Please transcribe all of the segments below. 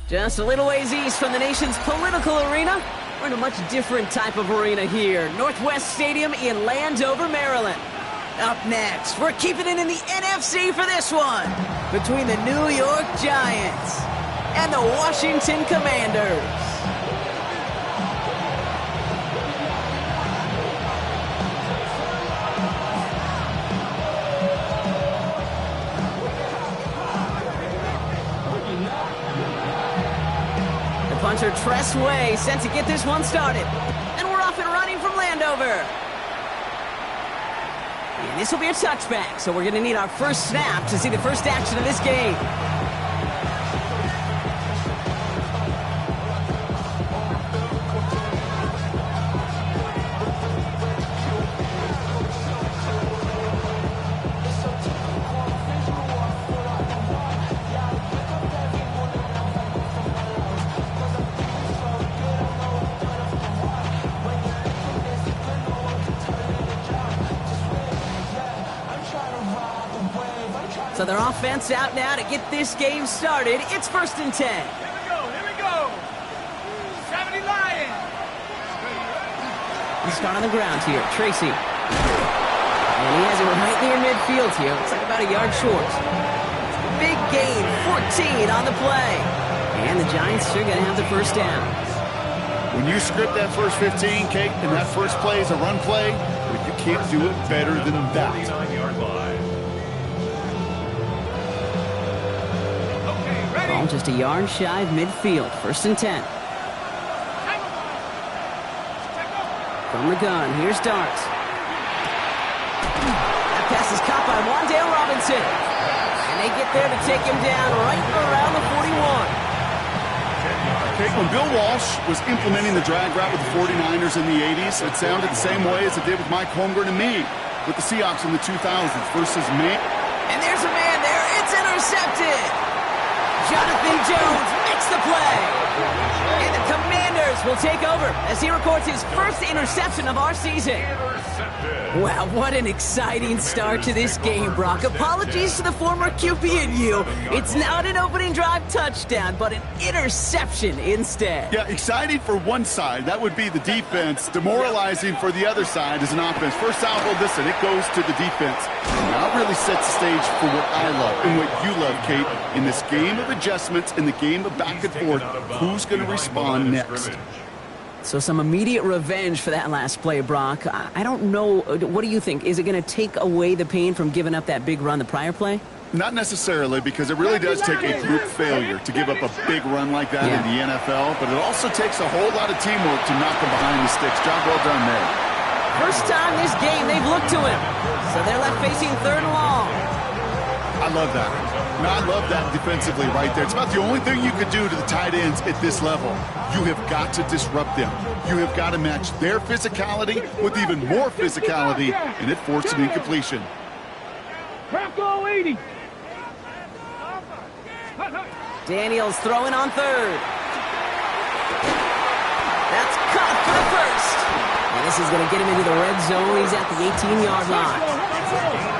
Just a little ways east from the nation's political arena, we're in a much different type of arena here. Northwest Stadium in Landover, Maryland. Up next, we're keeping it in the NFC for this one. Between the New York Giants and the Washington Commanders. Punter Tress Way set to get this one started. And we're off and running from Landover. And this will be a touchback, so we're going to need our first snap to see the first action of this game. So their offense out now to get this game started. It's 1st and 10. Here we go. 70 Lions. We start on the ground here. Tracy. And he has it right near midfield here. Looks like about a yard short. Big gain, 14 on the play. And the Giants are going to have the first down. When you script that first 15, Kate, and that first play is a run play, you can't do it better than that. Ball just a yard shy of midfield. 1st and 10. From the gun, here's Darts. That pass is caught by Wandale Robinson. And they get there to take him down right around the 41. Okay, when Bill Walsh was implementing the drag route with the 49ers in the 80s, it sounded the same way as it did with Mike Holmgren and me with the Seahawks in the 2000s versus me. And there's a man there. It's intercepted. Jonathan Jones makes the play. And the Commanders will take over as he records his first interception of our season. Wow, what an exciting start to this game, Brock. Apologies to the former QB and you. It's not an opening drive touchdown, but an interception instead. Yeah, exciting for one side. That would be the defense. Demoralizing for the other side as an offense. First out, well, listen, it goes to the defense. Now it really sets the stage for what I love and what you love, Kate. In this game of adjustments, in the game of back and forth, who's going to respond next? So some immediate revenge for that last play, Brock. I don't know. What do you think? Is it going to take away the pain from giving up that big run the prior play? Not necessarily, because it really does take a group failure to give up a big run like that in the NFL, but it also takes a whole lot of teamwork to knock them behind the sticks. Job well done there. First time this game they've looked to him. So they're left facing 3rd and long. I love that. No, I love that defensively right there. It's about the only thing you could do to the tight ends at this level. You have got to disrupt them. You have got to match their physicality with even more physicality, and it forced an incompletion. Bronco 80. Daniels throwing on 3rd. That's caught for the first. And this is going to get him into the red zone. He's at the 18-yard line.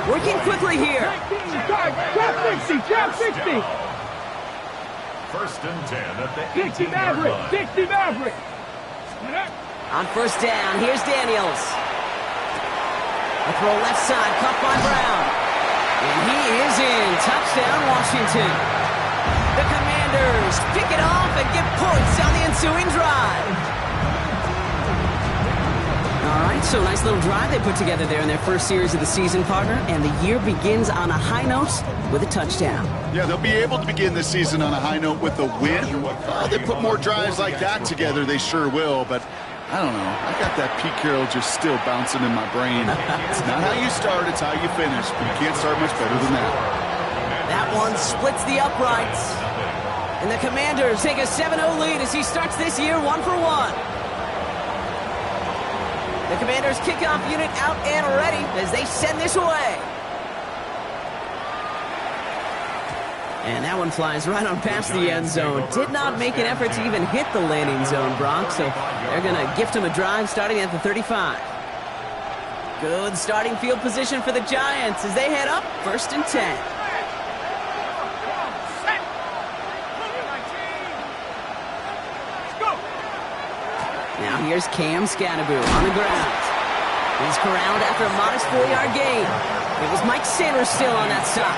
Working quickly here. Drop 60, drop 60. 1st and 10 at the 60 18-yard Maverick, line. 60 Maverick. On 1st down, here's Daniels. A throw left side, caught by Brown. And he is in. Touchdown, Washington. The Commanders pick it off and get points on the ensuing drive. All right, so nice little drive they put together there in their first series of the season, partner. And the year begins on a high note with a touchdown. Yeah, they'll be able to begin this season on a high note with a win. They put more drives like that together, they sure will. But I don't know. I got that Pete Carroll just still bouncing in my brain. It's not how you start, it's how you finish. But you can't start much better than that. That one splits the uprights. And the Commanders take a 7-0 lead as he starts this year 1 for 1. The Commanders kickoff unit out and ready as they send this away. And that one flies right on past the end zone. Did not make an effort to even hit the landing zone, Brock. So they're going to gift him a drive starting at the 35. Good starting field position for the Giants as they head up 1st and 10. Now here's Cam Scadaboo on the ground. He's corralled after a modest 4-yard gain. It was Mike Sanders still on that stop.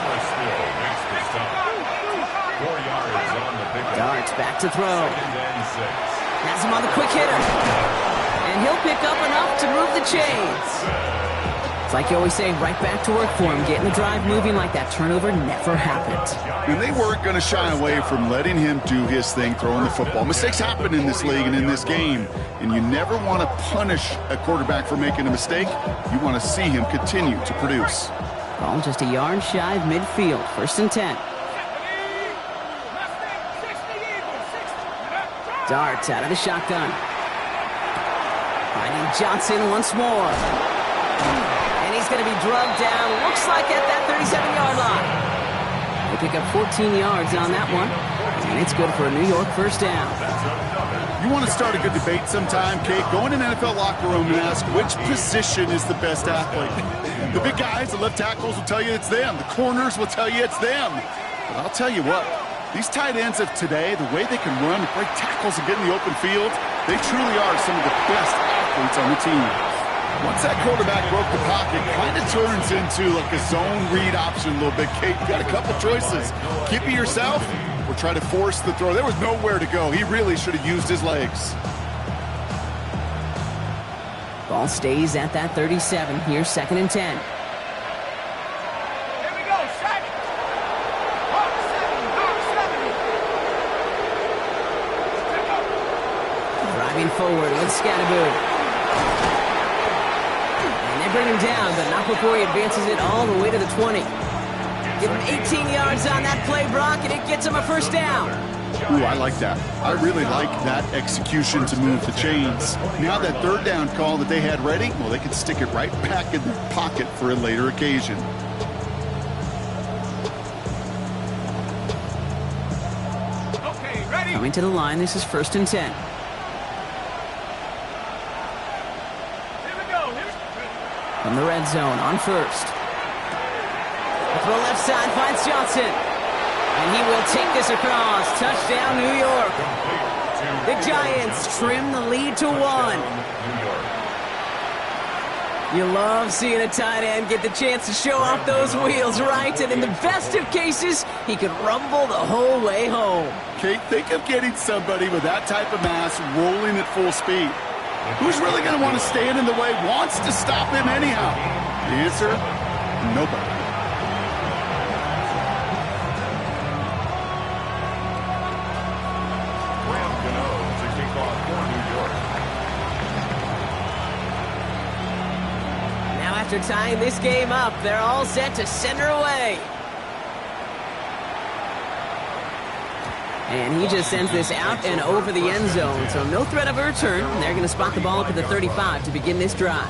Darts back to throw. Has him on the quick hitter. And he'll pick up enough to move the chains. It's like you always say, right back to work for him. Getting the drive moving like that turnover never happened. And they weren't going to shy away from letting him do his thing, throwing the football. Mistakes happen in this league and in this game. And you never want to punish a quarterback for making a mistake. You want to see him continue to produce. Ball just a yard shy of midfield. 1st and 10. Darts out of the shotgun. Finding Johnson once more. And he's going to be drugged down, looks like at that 37-yard line. They pick up 14 yards on that one, and it's good for a New York first down. You want to start a good debate sometime, Kate? Go in an NFL locker room and ask which position is the best athlete. The big guys, the left tackles will tell you it's them. The corners will tell you it's them. But I'll tell you what, these tight ends of today, the way they can run, break tackles, and get in the open field, they truly are some of the best athletes on the team. Once that quarterback broke the pocket, kind of turns into like a zone read option a little bit. Kate, you got a couple choices. Keep it yourself or try to force the throw. There was nowhere to go. He really should have used his legs. Ball stays at that 37. Here's 2nd and 10. Here we go, set. Hawk 70. Driving forward with Scadaboo. Bring him down, but not before he advances it all the way to the 20. Give him 18 yards on that play, Brock, and it gets him a first down. Ooh, I like that. I really like that execution to move the chains. Now that 3rd down call that they had ready, well, they can stick it right back in their pocket for a later occasion. Okay, ready? Coming to the line, this is 1st and 10. From the red zone on 1st. The throw left side finds Johnson. And he will take this across. Touchdown, New York. The Giants trim the lead to 1. You love seeing a tight end get the chance to show off those wheels, right? And in the best of cases, he could rumble the whole way home. Kate, think of getting somebody with that type of mass rolling at full speed. Who's really going to want to stand in the way, wants to stop him anyhow? The answer, nobody. Now after tying this game up, they're all set to send her away. And he just sends this out and over the end zone, so no threat of a return. They're going to spot the ball up at the 35 to begin this drive.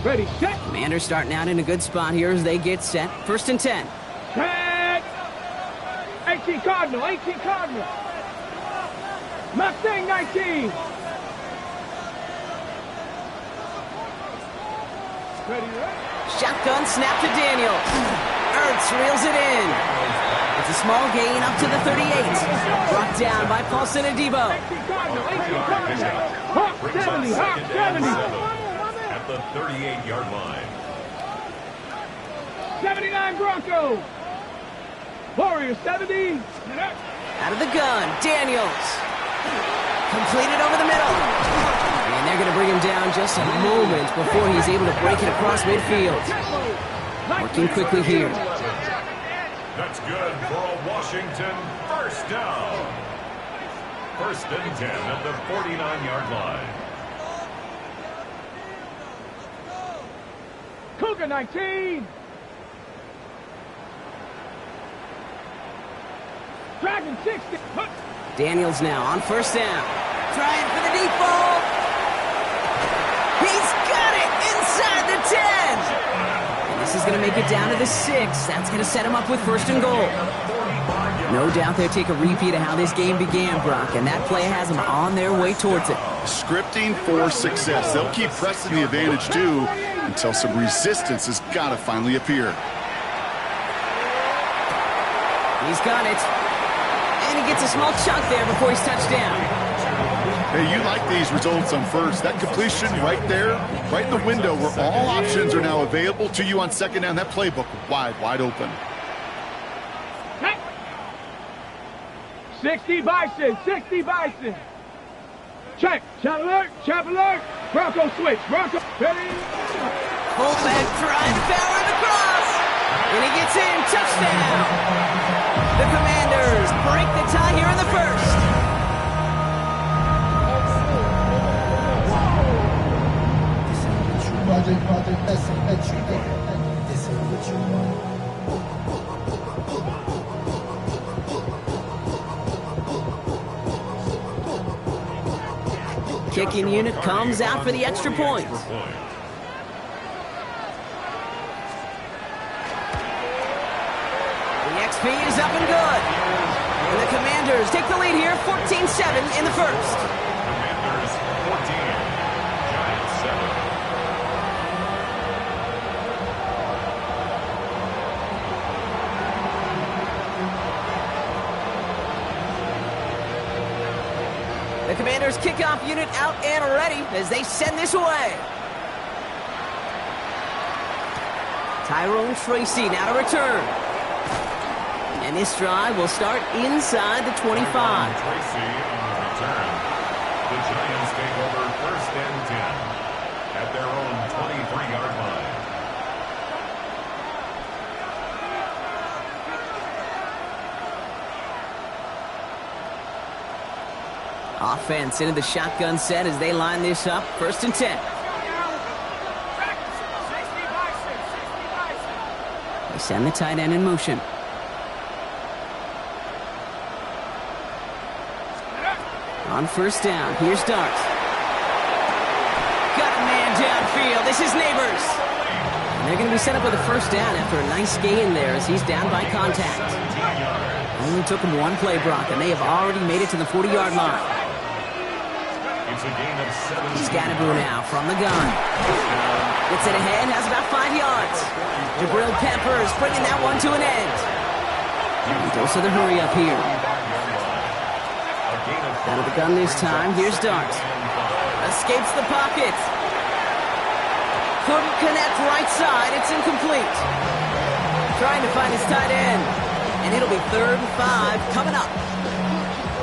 Ready, set. Commanders starting out in a good spot here as they get set. 1st and 10. Set. 18 Cardinal, 18 Cardinal. Mustang 19. Ready, Shotgun snap to Daniels. Ertz reels it in. It's a small gain up to the 38. Brought down by Paulson Adebo. 18 Cardinal, 18 Cardinal. Hawk 70, Hawk 70. At the 38-yard line. 79 Broncos. Warriors 70. Out of the gun, Daniels. Completed over the middle. And they're going to bring him down just a moment before he's able to break it across midfield. Working quickly here. That's good for a Washington first down. First and 10 at the 49-yard line. Cougar 19. Dragon 60. Daniels now on first down. Trying for the deep ball. He's got it inside the 10. And this is going to make it down to the 6. That's going to set him up with first and goal. No doubt they'll take a repeat of how this game began, Brock, and that play has them on their way towards it. Scripting for success. They'll keep pressing the advantage, too, until some resistance has got to finally appear. He's got it. And he gets a small chunk there before he's touched down. Hey, you like these results on first. That completion right there, right in the window where all options are now available to you on second down. That playbook wide open. 60 Bison, 60 Bison. Check, chap alert. Bronco switch, Bronco. Ready? Fullback trying to power the cross. And he gets in, touchdown. The Commanders break the tie here in the first. Kicking unit comes out for the extra point. The XP is up and good. And the Commanders take the lead here, 14-7 in the first. Commanders 14, Giants 7. The Commanders kickoff unit out and ready as they send this away. Tyrone Tracy now to return. And this drive will start inside the 25. Tracy on the return. The Giants take over first and 10 at their own 23-yard line. Offense into the shotgun set as they line this up. First and 10. They send the tight end in motion. On first down, here's Darts. Got a man downfield. This is Neighbors. And they're going to be set up with a first down after a nice gain there as he's down by contact. Only took him one play, Brock, and they have already made it to the 40-yard line. It's a gain of 7. Scatterboo now from the gun. Gets it ahead, has about 5 yards. Jabril Peppers bringing that one to an end. And goes to the hurry up here. Out of the gun this time, here's Dart. Escapes the pocket. Couldn't connect right side, it's incomplete. Trying to find his tight end. And it'll be 3rd and 5 coming up.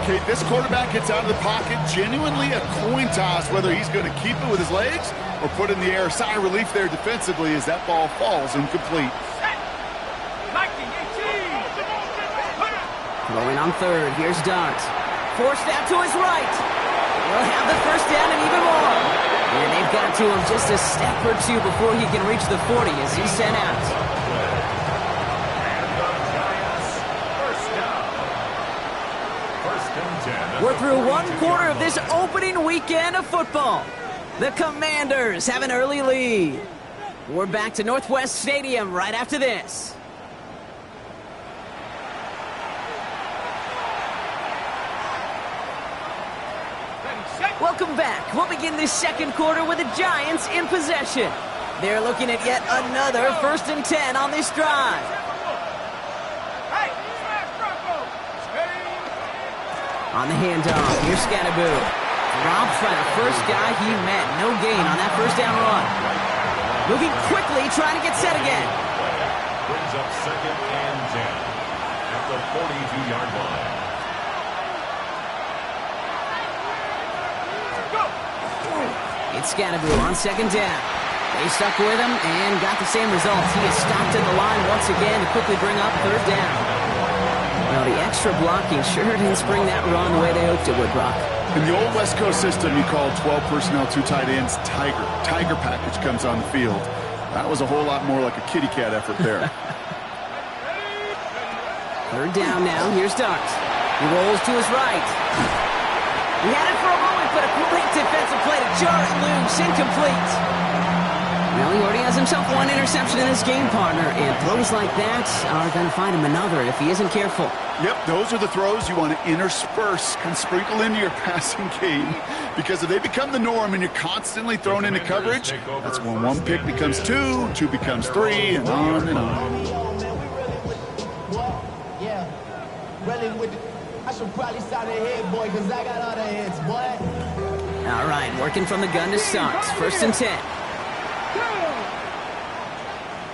Okay, this quarterback gets out of the pocket, genuinely a coin toss whether he's going to keep it with his legs or put it in the air. Sigh of relief there defensively as that ball falls incomplete. Throwing on 3rd, here's Dart. Forced out to his right. He'll have the first down and even more. And they've got to him just a step or two before he can reach the 40 as he's sent out. We're through one quarter of this opening weekend of football. The Commanders have an early lead. We're back to Northwest Stadium right after this. Welcome back. We'll begin this second quarter with the Giants in possession. They're looking at yet another 1st and 10 on this drive. On the handoff, here's Scatterboo. Drops by the first guy he met. No gain on that first down run. Moving quickly, trying to get set again. Brings up 2nd and 10 at the 42-yard line. It's Scatterboo on 2nd down. They stuck with him and got the same results. He is stopped at the line once again to quickly bring up 3rd down. Well, the extra blocking sure didn't spring that run the way they hoped it would, Brock. In the old West Coast system, you called 12 personnel, 2 tight ends, Tiger. Tiger package comes on the field. That was a whole lot more like a kitty cat effort there. 3rd down now. Here's Darks. He rolls to his right. He had it for a moment, but a great defensive play to jar it loose. Incomplete. Well, he already has himself 1 interception in his game, partner, and throws like that are going to find him another if he isn't careful. Yep, those are the throws you want to intersperse and sprinkle into your passing game, because if they become the norm and you're constantly thrown into coverage, that's when 1 pick becomes 2, 2 becomes 3, and on and on. Yeah, running with I should probably start a head, boy, because I got all the heads, boy. All right, working from the gun to start. 1st and 10.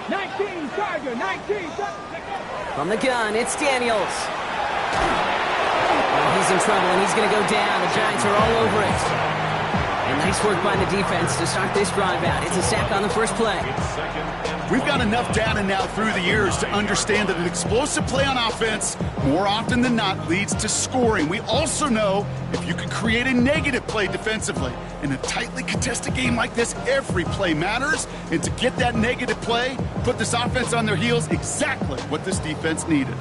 19, Tiger, 19. From the gun, it's Daniels. Oh, he's in trouble, and he's going to go down. The Giants are all over it. And nice work by the defense to start this drive out. It's a sack on the first play. We've got enough data now through the years to understand that an explosive play on offense, more often than not, leads to scoring. We also know if you can create a negative play defensively. In a tightly contested game like this, every play matters. And to get that negative play, put this offense on their heels, exactly what this defense needed.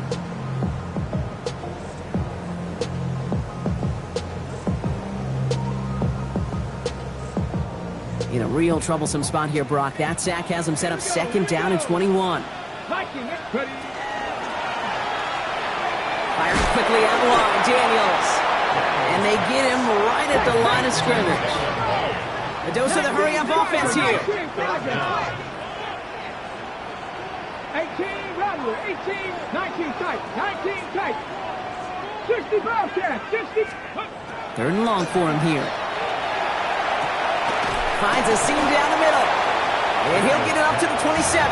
In a real troublesome spot here, Brock. That sack has him set up 2nd down and 21. Fires quickly out wide, Daniels. And they get him right at the line of scrimmage. A dose of the hurry-up offense here. 18, Radler, 18, 19 tight, 19 tight. 60 Bobcat, 60. 3rd and long for him here. Finds a seam down the middle. And he'll get it up to the 27.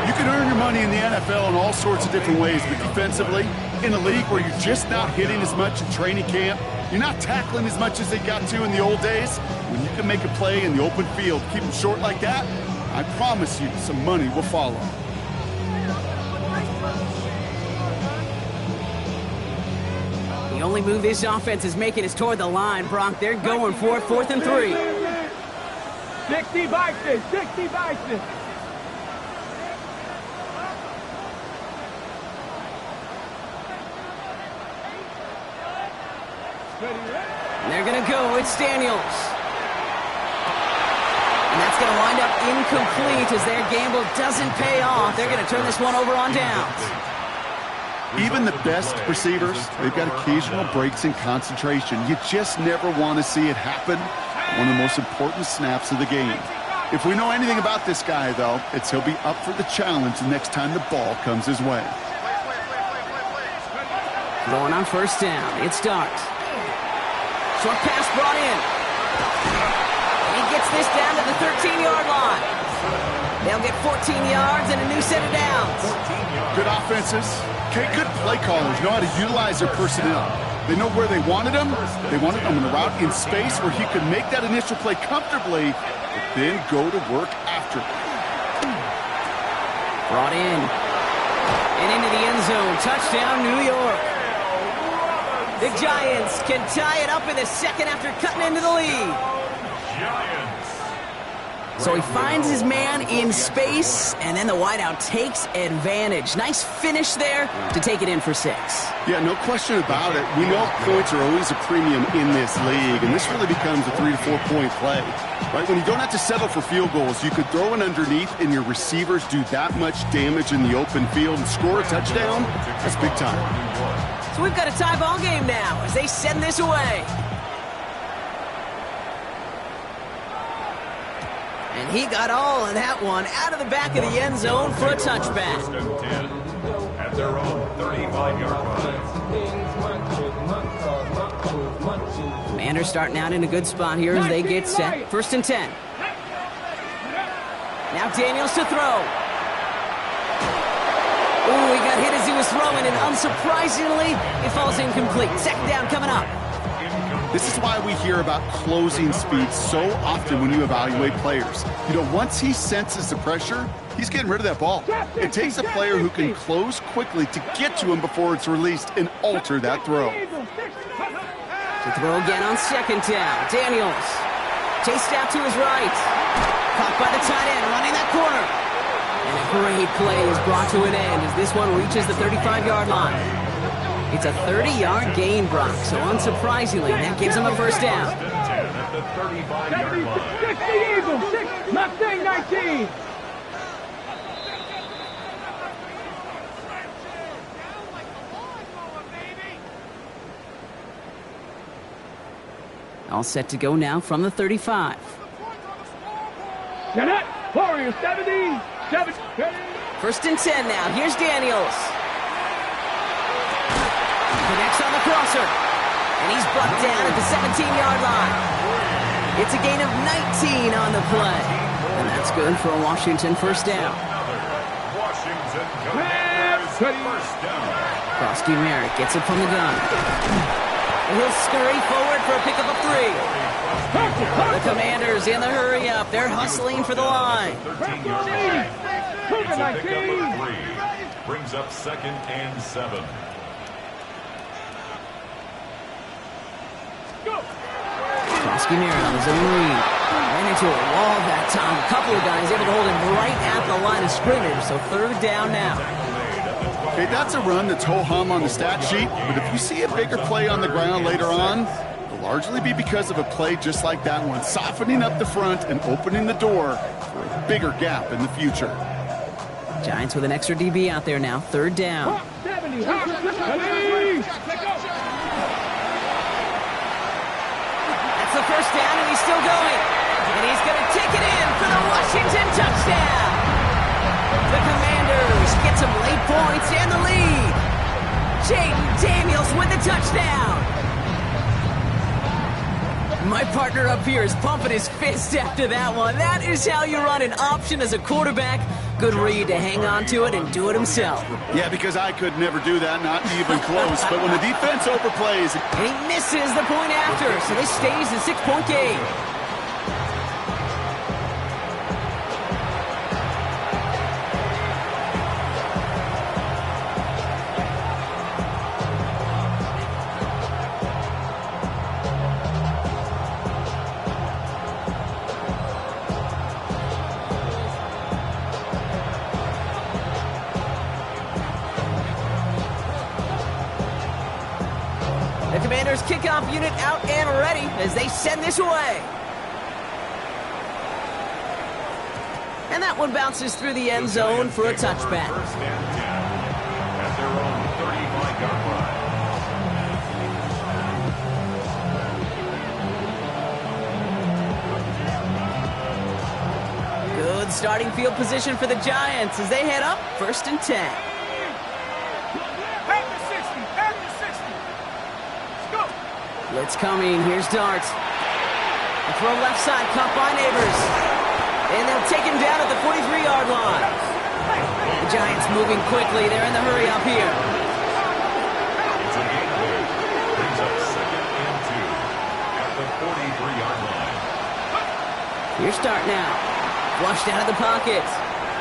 You can earn your money in the NFL in all sorts of different ways, but defensively, in a league where you're just not hitting as much in training camp, you're not tackling as much as they got to in the old days, when you can make a play in the open field, keep them short like that, I promise you some money will follow. The only move this offense is making is toward the line, Brock. They're going for it, 4th and 3. 60 Bison, 60 Bison. And they're going to go. It's Daniels. And that's going to wind up incomplete as their gamble doesn't pay off. They're going to turn this one over on downs. Even the best receivers, they've got occasional breaks in concentration. You just never want to see it happen. One of the most important snaps of the game. If we know anything about this guy, though, it's he'll be up for the challenge the next time the ball comes his way. Going on 1st down. It's Darks. Short pass brought in. And he gets this down to the 13-yard line. They'll get 14 yards and a new set of downs. Good offenses. Okay, good play callers know how to utilize their personnel. They know where they wanted him. They wanted him in a route in space where he could make that initial play comfortably, but then go to work after. Brought in. And into the end zone. Touchdown, New York. The Giants can tie it up in the 2nd after cutting into the lead. Giants. So he finds his man in space, and then the wideout takes advantage. Nice finish there to take it in for 6. Yeah, no question about it. We know points are always a premium in this league, and this really becomes a 3 to 4 point play. Right? When you don't have to settle for field goals, you could throw it underneath, and your receivers do that much damage in the open field and score a touchdown. That's big time. So we've got a tie ball game now as they send this away. And he got all of that one out of the back of the end zone for a touchback. 1st and 10 at their own 35-yard line. Commanders starting out in a good spot here as they get set. 1st and 10. Now Daniels to throw. Ooh, he got hit as he was throwing, and unsurprisingly, it falls incomplete. 2nd down coming up. This is why we hear about closing speed so often when you evaluate players. You know, once he senses the pressure, he's getting rid of that ball. It takes a player who can close quickly to get to him before it's released and alter that throw. To throw again on 2nd down. Daniels chased out to his right. Caught by the tight end, running that corner. And a great play is brought to an end as this one reaches the 35-yard line. It's a 30-yard gain, Brock, so unsurprisingly, that gives him a 1st down. 60 Eagles, 6, Mustang 19. All set to go now from the 35. Janet, Warriors 70, 7, 1st and 10 now. Here's Daniels. Connects on the crosser. And he's brought down at the 17-yard line. It's a gain of 19 on the play. And that's good for a Washington 1st down. Washington Commanders 1st down. Frosty Merritt gets it from the gun. And he'll scurry forward for a pickup of 3. The Commanders in the hurry up. They're hustling for the line. 13-yard line. It's a pickup of 3. Brings up 2nd and 7. Frosty Merritt on his own read. Ran into a wall that time. A couple of guys able to hold him right at the line of scrimmage. So 3rd down now. Okay, that's a run that's ho-hum on the stat sheet, but if you see a bigger play on the ground later on, it'll largely be because of a play just like that one, softening up the front and opening the door for a bigger gap in the future. Giants with an extra DB out there now. 3rd down. 70, That's the 1st down, and he's still going. And he's going to take it in for the Washington touchdown. The Commanders get some late points and the lead. Jaden Daniels with the touchdown. My partner up here is pumping his fist after that one. That is how you run an option as a quarterback. Good read to hang on to it and do it himself. Yeah, because I could never do that, not even close. But when the defense overplays... And he misses the point after, so this stays a 6-point game. The Commanders' kickoff unit out and ready as they send this away. And that one bounces through the end zone for a touchback. 1st and 10 at their own 35-yard line. Good starting field position for the Giants as they head up 1st and 10. Blitz coming. Here's Dart. A throw left side, caught by Neighbors. And they'll take him down at the 43-yard line. The Giants moving quickly. They're in the hurry up here. It's a gain there. Brings up 2nd and 2 at the 43-yard line. Here's Dart now. Flushed out of the pocket.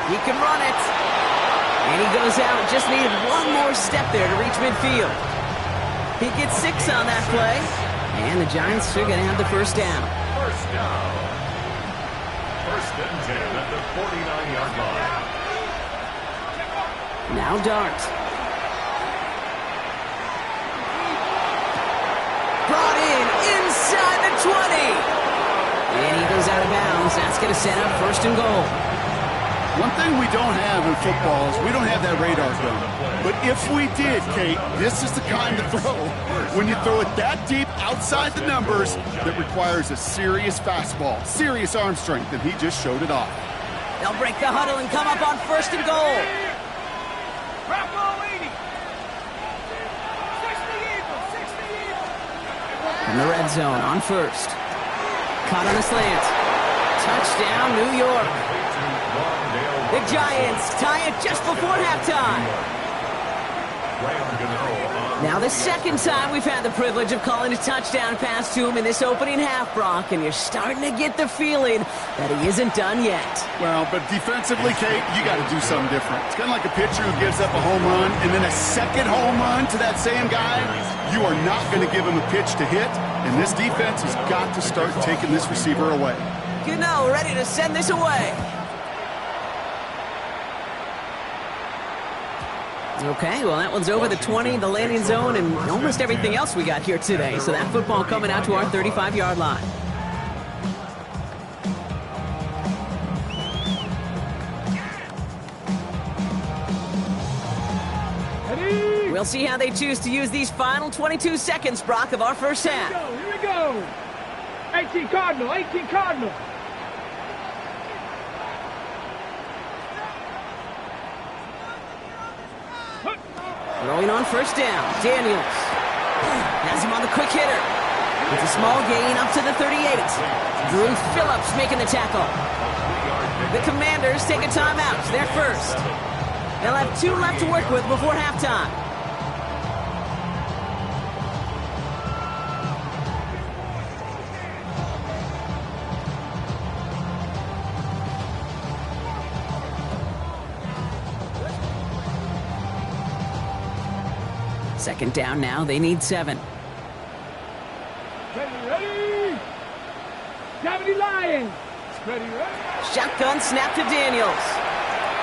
He can run it. And he goes out. Just needed one more step there to reach midfield. He gets 6 on that play. And the Giants are going to have the 1st down. 1st down. 1st and 10 at the 49-yard line. Now Dart. Brought in inside the 20. And he goes out of bounds. That's going to set up 1st and goal. One thing we don't have in football is we don't have that radar gun. But if we did, Kate, this is the kind of throw, when you throw it that deep outside the numbers, that requires a serious fastball, serious arm strength, and he just showed it off. They'll break the huddle and come up on 1st and goal. In the red zone on first. Caught on a slant. Touchdown, New York. The Giants tie it just before halftime. Now the second time we've had the privilege of calling a touchdown pass to him in this opening half, Brock, and you're starting to get the feeling that he isn't done yet. Well, but defensively, Kate, you got to do something different. It's kind of like a pitcher who gives up a home run and then a second home run to that same guy. You are not going to give him a pitch to hit, and this defense has got to start taking this receiver away. Gano ready to send this away. Okay, well, that one's over the 20, the landing zone, and almost everything else we got here today. So that football coming out to our 35-yard line. We'll see how they choose to use these final 22 seconds, Brock, of our first half. Here we go. 18 Cardinal, 18 Cardinal. Throwing on first down, Daniels. Has him on the quick hitter. It's a small gain up to the 38. Drew Phillips making the tackle. The Commanders take a timeout. They're first. They'll have 2 left to work with before halftime. Second down now, they need 7. Ready. Gravity Lions. Ready. Shotgun snap to Daniels.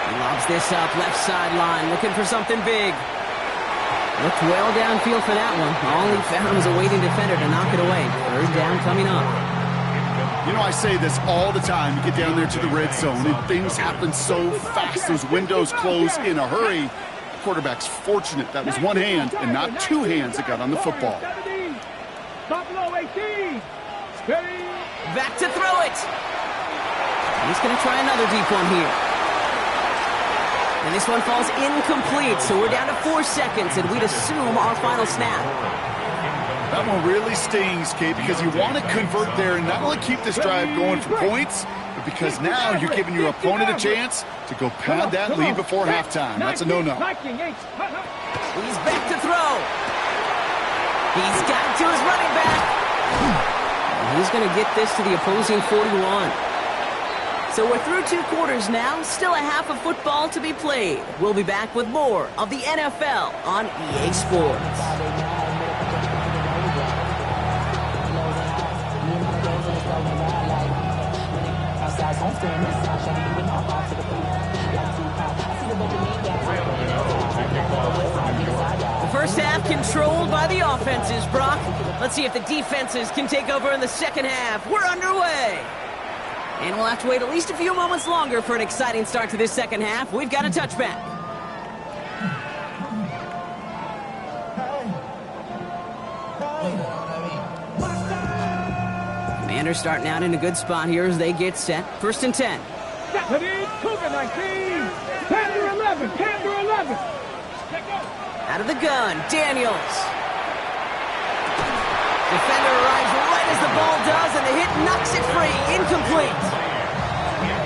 He lobs this up, left sideline, looking for something big. Looked well downfield for that one. All he found was a waiting defender to knock it away. Third down coming up. You know, I say this all the time. You get down there to the red zone, and things happen so fast. Those windows close in a hurry. Quarterback's fortunate that was one hand and not 2 hands that got on the football. Buffalo 18. Back to throw it. He's going to try another deep one here. And this one falls incomplete, so we're down to 4 seconds, and we'd assume our final snap. That one really stings, Kate, because you want to convert there and not only keep this drive going for points, but because now you're giving your opponent a chance to go pad that lead before halftime. That's a no-no. He's back to throw. He's got it to his running back. And he's going to get this to the opposing 41. So we're through 2 quarters now, still a half of football to be played. We'll be back with more of the NFL on EA Sports. The first half controlled by the offenses, Brock. Let's see if the defenses can take over in the second half. We're underway. And we'll have to wait at least a few moments longer for an exciting start to this second half. We've got a touchback. Commanders starting out in a good spot here as they get set. First and 10. Cougar 19. Panther 11. Panther 11. Out of the gun, Daniels. Defender arrives right as the ball does, and the hit knocks it free. Incomplete.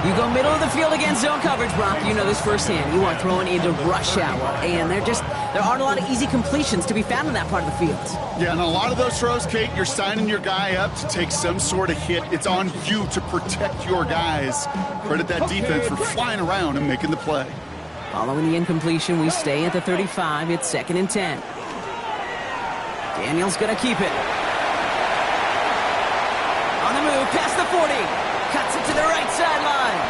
You go middle of the field against zone coverage, Brock. You know this firsthand. You are throwing into rush hour, and there aren't a lot of easy completions to be found in that part of the field. Yeah, and a lot of those throws, Kate, you're signing your guy up to take some sort of hit. It's on you to protect your guys. Credit that defense for flying around and making the play. Following the incompletion, we stay at the 35. It's second and 10. Daniels going to keep it. On the move, past the 40. Cuts it to the right sideline.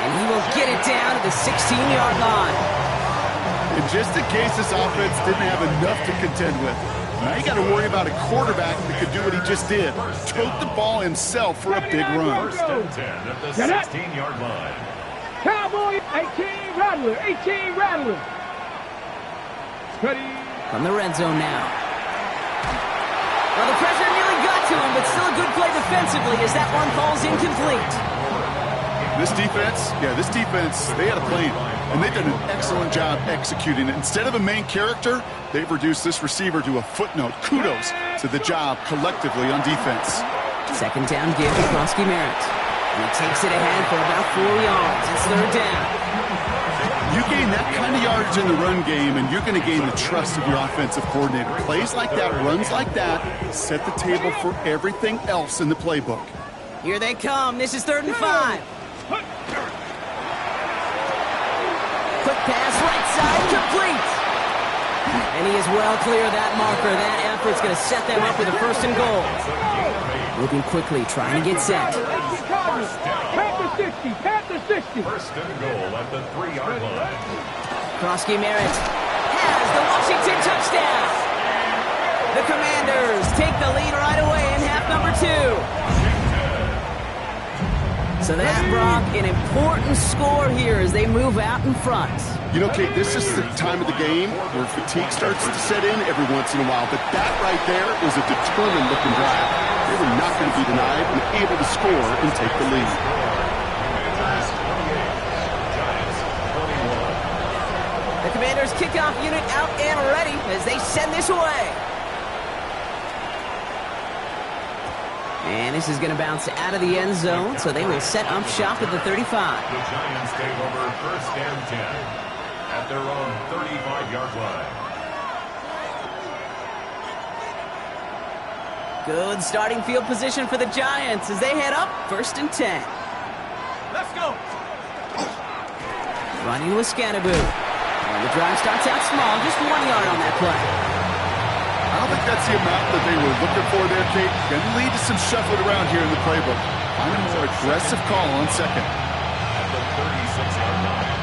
And he will get it down to the 16-yard line. And just in case this offense didn't have enough to contend with, now you got to worry about a quarterback that could do what he just did. Tote the ball himself for a big run. First and 10 at the 16-yard line. Cowboy 18 Rattler. 18 Rattler. Ready. From the red zone now. Well, the pressure nearly got to him, but still a good play defensively as that one falls incomplete. This defense, they had a plan, and they've done an excellent job executing it. Instead of a main character, they've reduced this receiver to a footnote. Kudos to the job collectively on defense. Second down give to Krosky Merritt. And he takes it ahead for about 4 yards. It's third down. You gain that kind of yardage in the run game, and you're going to gain the trust of your offensive coordinator. Plays like that, runs like that, set the table for everything else in the playbook. Here they come. This is 3rd and 5. Quick pass, right side, complete. And he is well clear of that marker. That effort's going to set them up with a 1st and goal. Moving quickly, trying to get set. Panther 60, Panther 60. 1st and goal at the 3-yard line. Krosky Merritt has the Washington touchdown. The Commanders take the lead right away in half number 2. So that, Brock, an important score here as they move out in front. You know, Kate, this is the time of the game where fatigue starts to set in every once in a while, but that right there is a determined-looking drive. They were not going to be denied and able to score and take the lead. The Commanders' kickoff unit out and ready as they send this away. And this is going to bounce out of the end zone, so they will set up shop at the 35. The Giants take over 1st and 10 at their own 35-yard line. Good starting field position for the Giants as they head up 1st and 10. Let's go. Running with Scannaboo. And the drive starts out small, just 1 yard on that play. I don't think that's the amount that they were looking for there, Kate. Going to lead to some shuffling around here in the playbook. Find a more aggressive call on 2nd. At the 36-yard line.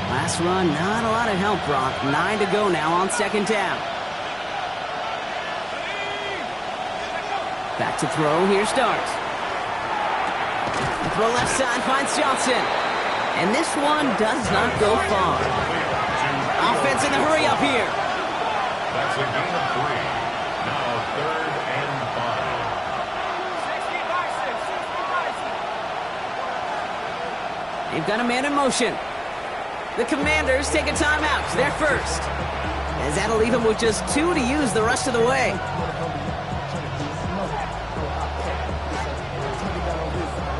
Last run, not a lot of help, Brock. 9 to go now on 2nd down. Back to throw, here starts. The throw left side finds Johnson. And this one does not go far. Offense in the hurry up here. That's a gain of 3. Now 3rd and 5. They've got a man in motion. The Commanders take a timeout. They're first. As that'll leave them with just 2 to use the rest of the way.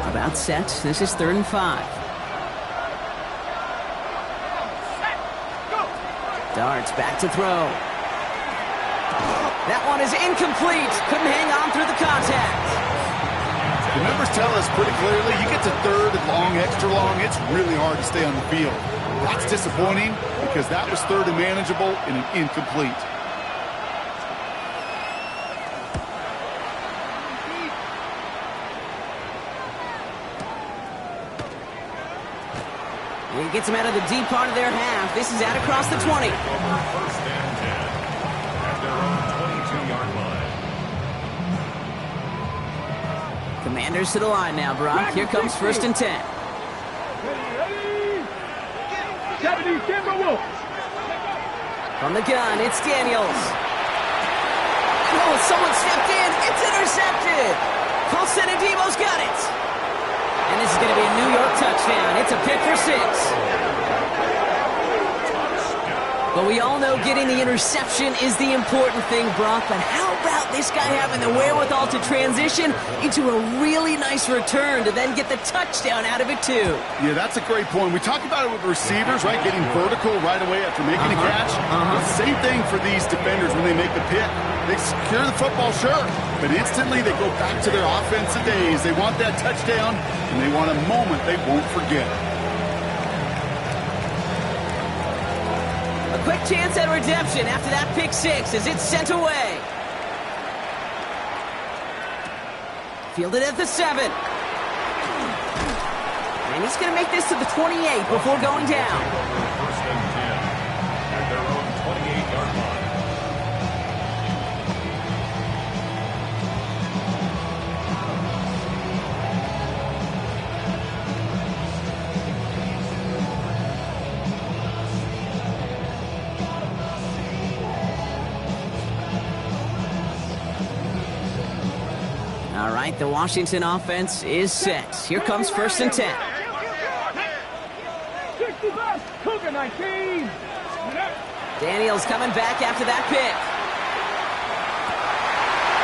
About set. This is 3rd and 5. Darts back to throw. That one is incomplete. Couldn't hang on through the contact. The numbers tell us pretty clearly, you get to 3rd and long, extra long, it's really hard to stay on the field. That's disappointing because that was 3rd and manageable and an incomplete. He gets them out of the deep part of their half. This is out across the 20. 1st and 10 at their own 22-yard line. Commanders to the line now, Brock. Here comes 1st and 10. 70 Timberwolves. From the gun, it's Daniels. Oh, someone stepped in. It's intercepted. Colson and Debo's got it. And this is going to be a New York touchdown. It's a pick for 6. But we all know getting the interception is the important thing, Brock. But how about this guy having the wherewithal to transition into a really nice return to then get the touchdown out of it, too? Yeah, that's a great point. We talk about it with receivers, right? Getting vertical right away after making a catch. Same thing for these defenders when they make the pick. They secure the football, sure, but instantly they go back to their offensive days. They want that touchdown, and they want a moment they won't forget. A quick chance at redemption after that pick 6 as it's sent away. Fielded at the 7. And he's going to make this to the 28 before going down. 1st and 10 at their own 28-yard line. All right, the Washington offense is set. Here comes 1st and 10. 60 bucks, Cougar 19. Daniels coming back after that pick.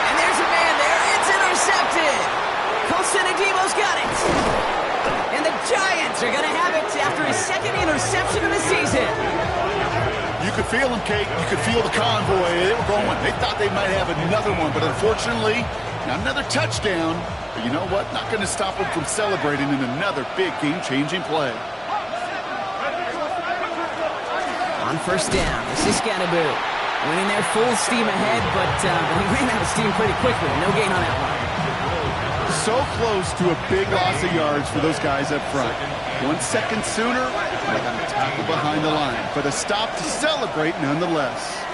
And there's a man there. It's intercepted. Colson Adebo's got it. And the Giants are going to have it after his 2nd interception of the season. You could feel them, Kate. You could feel the convoy. They were going. They thought they might have another one, but unfortunately, not another touchdown. But you know what? Not going to stop them from celebrating in another big game-changing play. On 1st down, this is Scatterboo. Winning there full steam ahead, but he ran out of steam pretty quickly. No gain on that one. So close to a big loss of yards for those guys up front. 1 second sooner, they got a tackle behind the line, but a stop to celebrate nonetheless.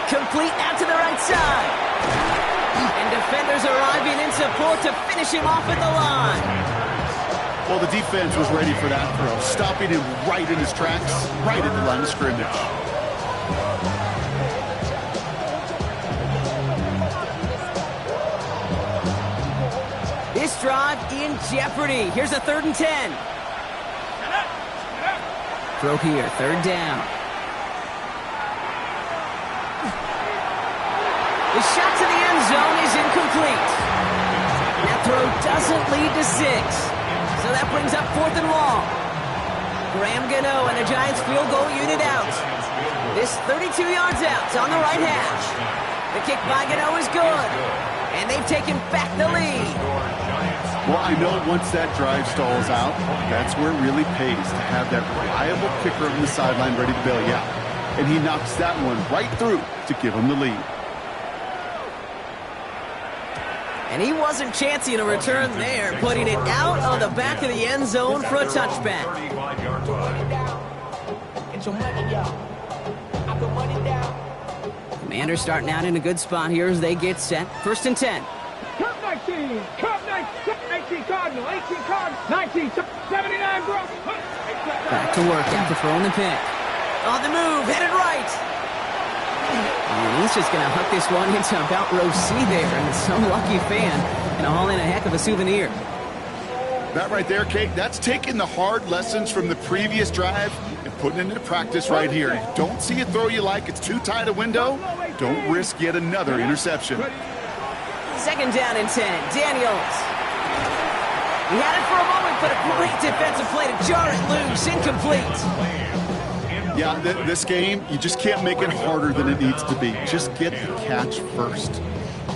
Complete out to the right side. And defenders arriving in support to finish him off at the line. Well, the defense was ready for that throw, stopping him right in his tracks, right at the line of scrimmage. This drive in jeopardy. Here's a 3rd and 10. Throw here, 3rd down. The shot to the end zone is incomplete. That throw doesn't lead to 6. So that brings up 4th and long. Graham Gano and the Giants field goal unit out. This 32 yards out on the right hash. The kick by Gano is good. And they've taken back the lead. Well, I know once that drive stalls out, that's where it really pays to have that reliable kicker on the sideline ready to bail you out. And he knocks that one right through to give him the lead. And he wasn't chancing a return there, putting it out on the back of the end zone for a touchback. Get your money down. I put money down. Commanders starting out in a good spot here as they get set. 1st and 10. Cup 19, Cup 19 Cardinal, 18 Cardinal, 19, 79 bro. Back to work after throwing the pick. On the move, headed right. And he's just going to huck this one into about row C there, and some lucky fan going to haul in a heck of a souvenir. That right there, Kate, that's taking the hard lessons from the previous drive and putting it into practice right here. You don't see a throw you like, it's too tight a window, don't risk yet another interception. 2nd down and 10, Daniels. He had it for a moment, but a great defensive play to jar it loose, incomplete. Yeah, this game, you just can't make it harder than it needs to be. Just get the catch first.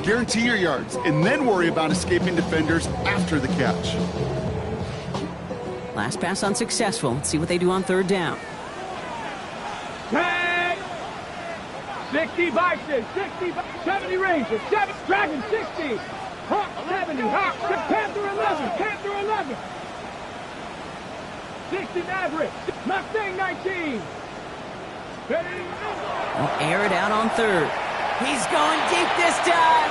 Guarantee your yards, and then worry about escaping defenders after the catch. Last pass unsuccessful. Let's see what they do on 3rd down. 10, 60 Bison, 60, 70 Rangers, 7, Dragon 60, Hawk 70, Hawk, Panther 11, Panther 11, 60 Maverick, Mustang 19. They'll air it out on 3rd. He's going deep this time.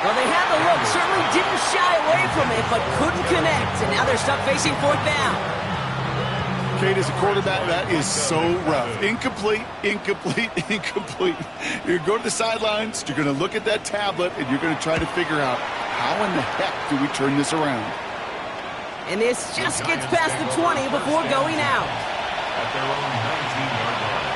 Well, they had the look, certainly didn't shy away from it, but couldn't connect, and now they're stuck facing 4th down. Kate, as a quarterback, that is so rough. Incomplete, incomplete, incomplete. You're going to go to the sidelines, you're going to look at that tablet, and you're going to try to figure out how in the heck do we turn this around. And this just gets past the 20 before going out. At their own 19-yard line.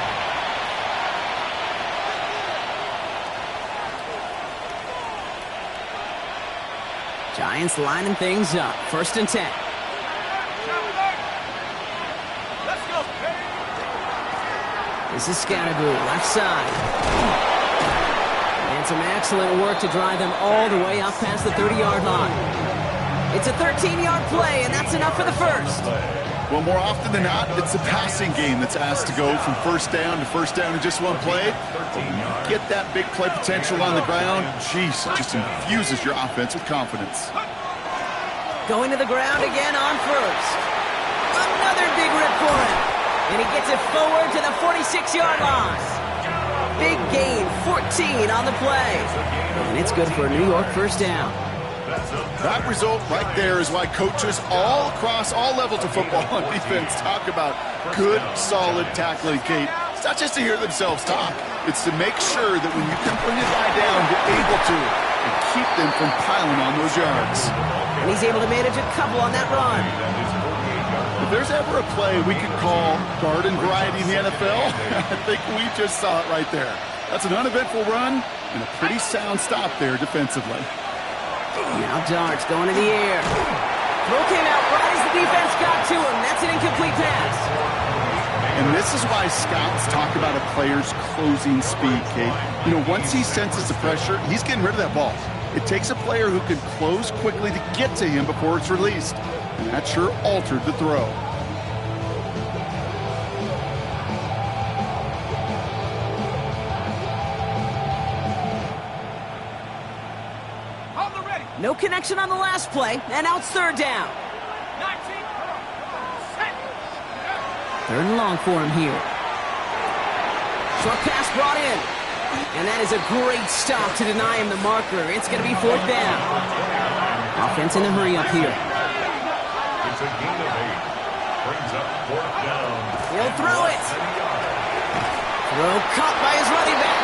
Giants lining things up. 1st and 10. Let's go. This is Scatterboo, left side. And some excellent work to drive them all the way up past the 30-yard line. It's a 13-yard play, and that's enough for the first. Well, more often than not, it's the passing game that's asked to go from 1st down to 1st down in just one play. Get that big play potential on the ground. Jeez, it just infuses your offense with confidence. Going to the ground again on 1st. Another big rip for him. And he gets it forward to the 46-yard line. Big gain, 14 on the play. And it's good for a New York 1st down. That result right there is why coaches all across all levels of football and defense talk about good, solid tackling, Kate. It's not just to hear themselves talk. It's to make sure that when you can bring a guy down, you're able to and keep them from piling on those yards. And he's able to manage a couple on that run. If there's ever a play we could call garden variety in the NFL, I think we just saw it right there. That's an uneventful run and a pretty sound stop there defensively. Now Dart's going in the air. Throw came out right as the defense got to him. That's an incomplete pass. And this is why scouts talk about a player's closing speed, Kate. You know, once he senses the pressure, he's getting rid of that ball. It takes a player who can close quickly to get to him before it's released. And that sure altered the throw. No connection on the last play, and now it's third down. 3rd and long for him here. Short pass brought in. And that is a great stop to deny him the marker. It's going to be 4th down. Offense in the hurry up here. It's a gain of 8. Brings up 4th down. He'll throw it. Throw caught by his running back.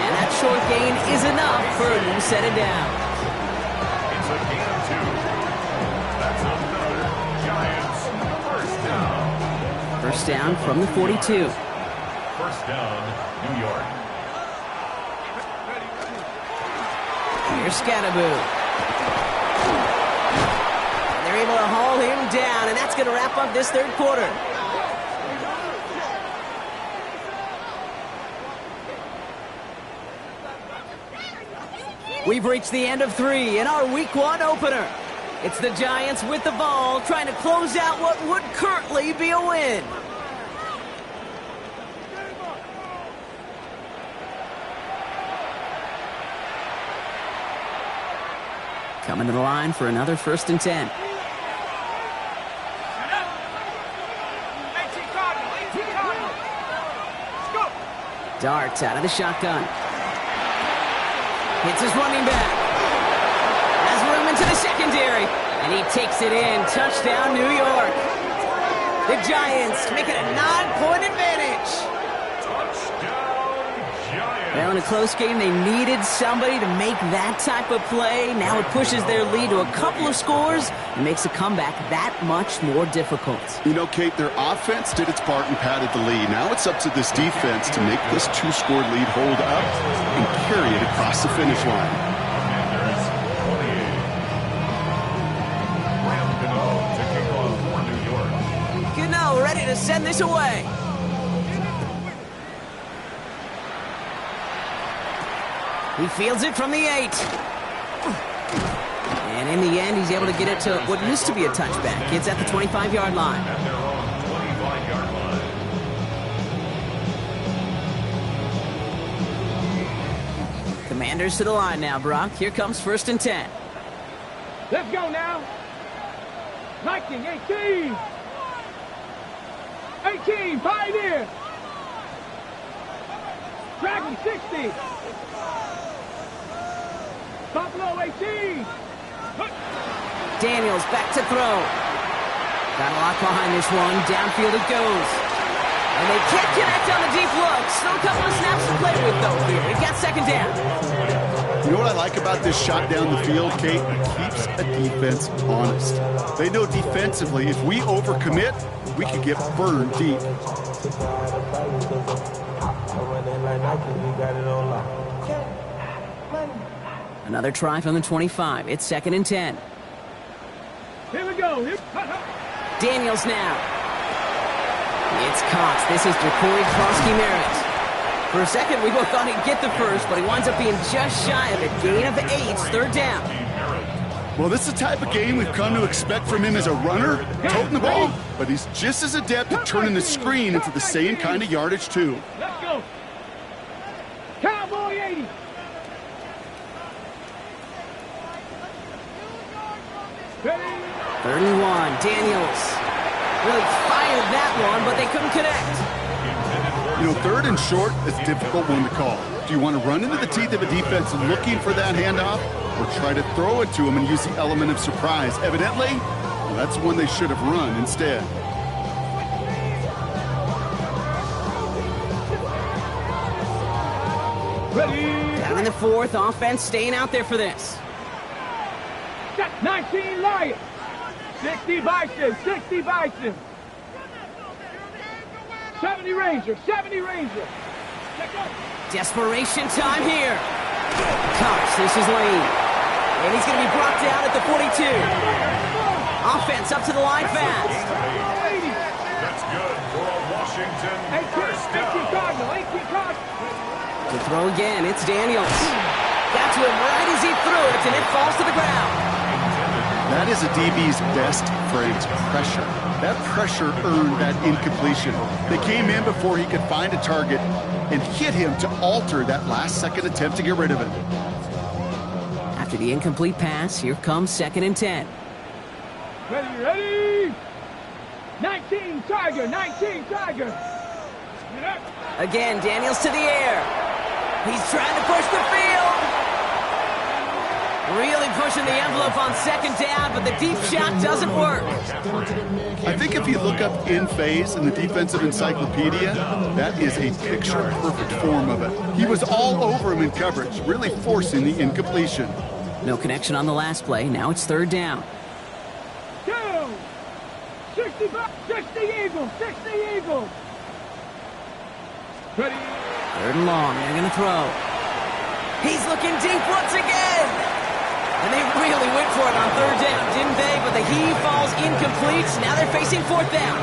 And that short gain is enough for him to set it down. It's a gain of 2. That's another Giants 1st down. 1st down from the 42. 1st down, New York. Here's Scatterboo. And they're able to haul him down, and that's going to wrap up this 3rd quarter. We've reached the end of 3 in our Week 1 opener. It's the Giants with the ball, trying to close out what would currently be a win. Coming to the line for another 1st and 10. Dart out of the shotgun. Hits his running back. Has room into the secondary. And he takes it in. Touchdown, New York. The Giants make it a 9-point advantage. Well, in a close game, they needed somebody to make that type of play. Now it pushes their lead to a couple of scores and makes a comeback that much more difficult. You know, Kate, their offense did its part and padded the lead. Now it's up to this defense to make this 2-score lead hold up and carry it across the finish line. Gano ready to send this away. He fields it from the 8. And in the end, he's able to get it to what used to be a touchback. It's at the 25-yard line. At their own 25-yard line. Commanders to the line now, Brock. Here comes 1st and 10. Let's go now. 19, 18. 18, Pioneer. Dragon 60. Buffalo 18. Daniels back to throw. Got a lot behind this one. Downfield it goes. And they can't connect on the deep look. Still a couple of snaps to play with, though, here. It got 2nd down. You know what I like about this shot down the field, Kate? It keeps a defense honest. They know defensively, if we overcommit, we could get burned deep. Another try from the 25. It's 2nd and 10. Here we go. Daniels now. It's Cox. This is Jacory Krosky-Merritt. For a second, we both thought he'd get the first, but he winds up being just shy of it. Gain of 8, 3rd down. Well, this is the type of game we've come to expect from him as a runner, toting the ball, but he's just as adept at turning the screen into the same kind of yardage, too. Let's go. Cowboy 80. Ready? 31, Daniels. Really fired that one, but they couldn't connect. You know, 3rd and short is a difficult one to call. Do you want to run into the teeth of a defense looking for that handoff, or try to throw it to him and use the element of surprise? Evidently, well, that's one they should have run instead. Ready. Down in the fourth, offense staying out there for this. 19 Lions. 60 Bison. 60 Bison. 70 Ranger. 70 Ranger. Desperation time here. Cox, this is Lane. And he's going to be brought down at the 42. Offense up to the line fast. That's good for a Washington first down. 18 Cardinal. To throw again, it's Daniels. Got to him right as he threw it, and it falls to the ground. That is a DB's best friend, pressure. That pressure earned that incompletion. They came in before he could find a target and hit him to alter that last-second attempt to get rid of it. After the incomplete pass, here comes 2nd and 10. Ready. 19 Tiger. 19 Tiger. Again, Daniels to the air. He's trying to push the field. Really pushing the envelope on 2nd down, but the deep shot doesn't work. I think if you look up in phase in the defensive encyclopedia, that is a picture-perfect form of it. He was all over him in coverage, really forcing the incompletion. No connection on the last play. Now it's 3rd down. 60 Eagles. 60 Eagles. Ready. 3rd and long. They're going to throw. He's looking deep once again. And they really went for it on 3rd down, didn't they? But the heave falls incomplete. Now they're facing 4th down.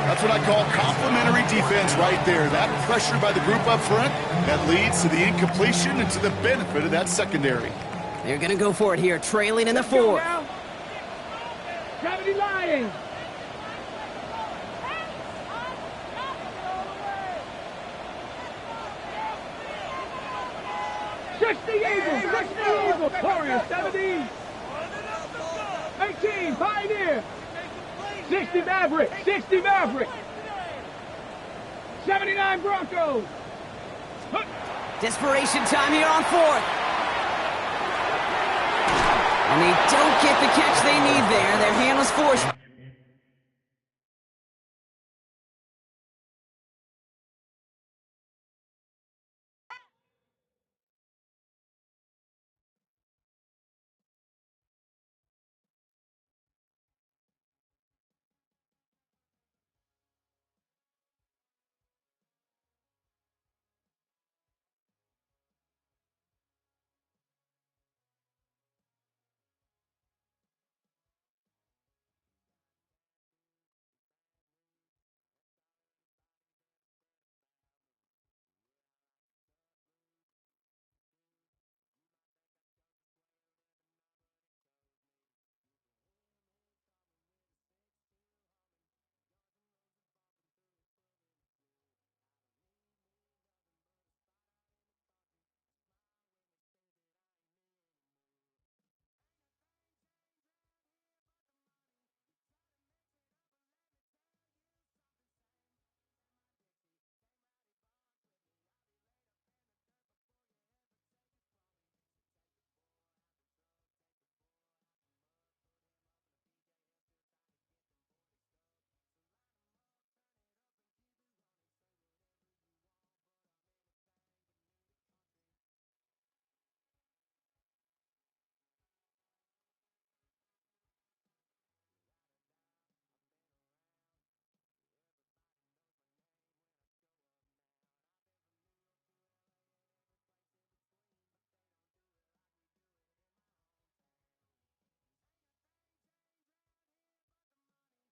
That's what I call complimentary defense right there. That pressure by the group up front, that leads to the incompletion and to the benefit of that secondary. They're going to go for it here, trailing in the 4th. 70 Lions. Warriors, 70. 18, Pioneer. 60 Maverick. 60 Maverick. 79 Broncos. Desperation time here on 4th. And they don't get the catch they need there. Their hand was forced